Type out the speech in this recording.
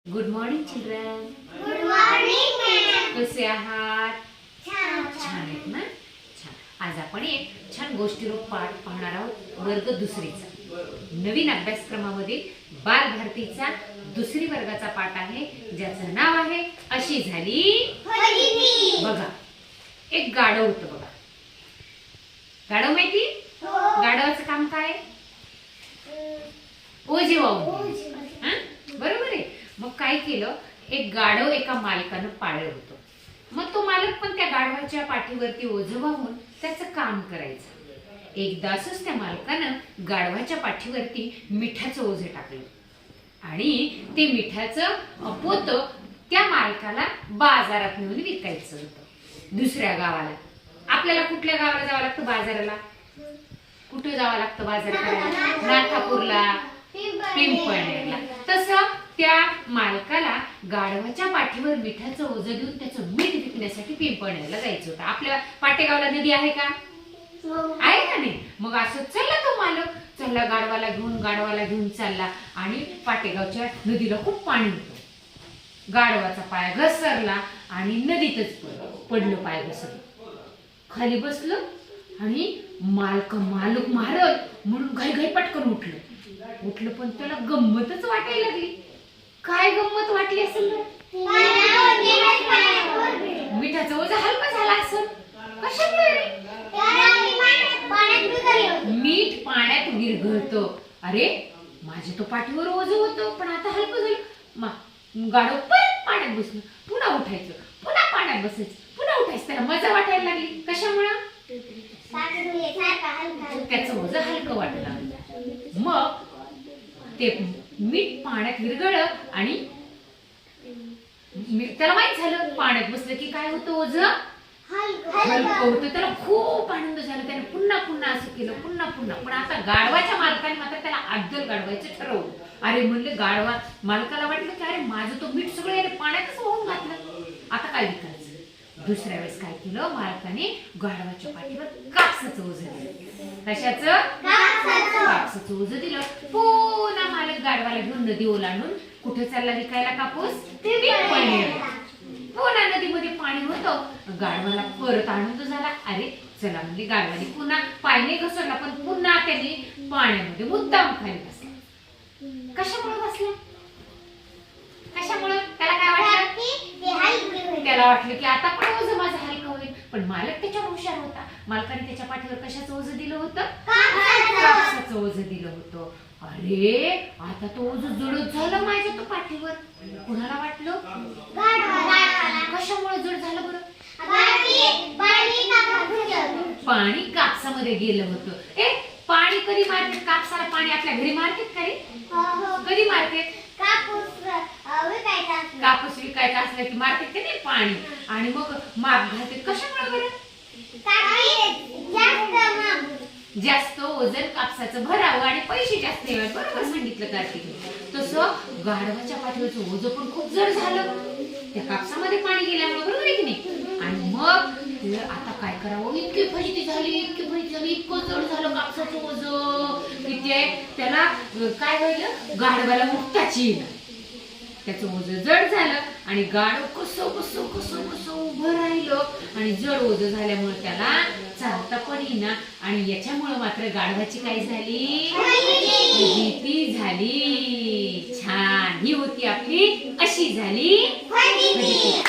Good morning children. Good morning ma'am. कसे आहात? छान छान आहेत ना? छान. आज आपण एक छान गोष्टीरूप पाठ पाहणार आहोत. वर्ग दुसरीचा नवीन अभ्यासक्रमामध्ये बालभारतीचा दुसरी वर्गाचा पाठ आहे, ज्याचं नाव आहे अशी झाली फजिती. बघा. एक गाढव होतं बघा. गाढव माहिती? गाढवाचं काम काय? ओझे वाहून. बरोबर आहे. मग काय केलं, एक गाढव एका मालकानं पाळलं होतं. मग तो मालक पण त्या गाढवाच्या पाठीवरती ओझं वाहून त्याचं काम करायचं. एकदाच त्या मालकानं गाढवाच्या पाठीवरती मिठाचं ओझं टाकलं आणि ते मिठाचं पोतं त्या मालकाला बाजारात नेऊन विकायचं होतं, दुसऱ्या गावाला. आपल्याला कुठल्या गावाला जावं लागतं बाजाराला? कुठे जावं लागतं बाजार करायला? नाथापूरला, पिंपळनेरला. तसं त्या मालकाला गाढवाच्या पाठीवर मिठाचं ओझं देऊन त्याचं मीठ विकण्यासाठी पिंपळनेरला जायचं होतं. आपल्या पाटेगावला नदी आहे का? आहे का नाही? मग असं चला तो मालक चला गाढवाला घेऊन चालला आणि पाटेगावच्या नदीला खूप पाणी होतं. गाढवाचा पाय घसरला आणि नदीतच पडलं. पाय घसरलं, खाली बसलं आणि मालक मारल म्हणून घाई पटकन उठलं. पण त्याला गंमतच वाटायला लागली. काय गंमत वाटली असेल? मिठाचं ओझं हलकं झालं असेल. कशामुळे? मीठ पाण्यात विरघळतं. अरे माझ्या तो पाठीवर ओझं होतं पण आता हलकं झालं. गाढव परत पाण्यात बसलं. पुन्हा उठायचं, पुन्हा पाण्यात बसायचं, पुन्हा उठायचं. त्याला मजा वाटायला लागली. कशामुळे? त्याचं ओझं हलकं वाटायला लागलं. मग ते मीठ पाण्यात विरघळलं आणि त्याला माहित झालं पाण्यात बसलं की काय होतं, ओझं हलकं होतं. त्याला खूप आनंद झाला. त्याने पुन्हा असं केलं, पुन्हा. पण आता गाढवाच्या मालकाने मात्र त्याला अद्दल गाढवायचं ठरवलं. अरे म्हणले, गाढवा मालकाला वाटलं की अरे माझं तो मीठ सगळं पाण्यातच वाहून घातलं, आता काय करायचं? दुसऱ्या वेळेस काय केलं, मालकाने गाढवाच्या पाठीवर कापसाचं ओझं दिलं. कशाचं? कापसाचं ओझं दिलं. पुन्हा मालक गाढवाला घेऊन नदी ओलांडून कुठे चालला विकायला कापूस? पिंपळनेरला. पुन्हा नदीमध्ये पाणी होतं. गाढवाला परत आनंद झाला. अरे चला म्हणजे गाढवाने पुन्हा पायने घसरला पण पुन्हा त्याने पाण्यामध्ये मुद्दाम खाली बसला. कशामुळे बसला? कशामुळे? त्याला काय वाटलं? त्याला वाटलं की आता पण ओझं माझं हलकं होईल. पण मालक त्याच्यावर हुशार होता. मालकाने त्याच्या पाठीवर कशाचं ओझं दिलं होतं? कापसाचं ओझं दिलं होतं. अरे आता तो ओझं जडच झालं माझ्या तो पाठीवर. कुणाला वाटलं? कशामुळे जड झालं बरं? पाणी कापसामध्ये गेलं होतं. पाणी कधी मारते? कापसाला पाणी आपल्या घरी मारतात का रे? कधी मारतात? कापूस विकायचा असला की मारतात का नाही पाणी. आणि मग माप घालतात. कशामुळे बरं? जास्त वजन कापसाचं भरावं आणि पैसे जास्त यावेत. बरोबर सांगितलं कार्तिक. तसं गाढवाच्या पाठीवरचं ओझं पण खूप जड झालं त्या कापसामध्ये पाणी गेल्यामुळे. बरोबर आहे की नाही? आणि मग आता काय करावं? इतकी फजिती झाली, इतकं जड झालं कापसाचं ओझं की त्याला काय व्हायलं, गाढवाला उठताच येईना. त्याचं ओझं जड झालं आणि गाढव कसं उभं राहिलं आणि जड ओझं झाल्यामुळे त्याला चालता पण येईना. आणि याच्यामुळे मात्र गाढवाची काय झाली? फजिती झाली. छान. ही होती आपली अशी झाली फजिती.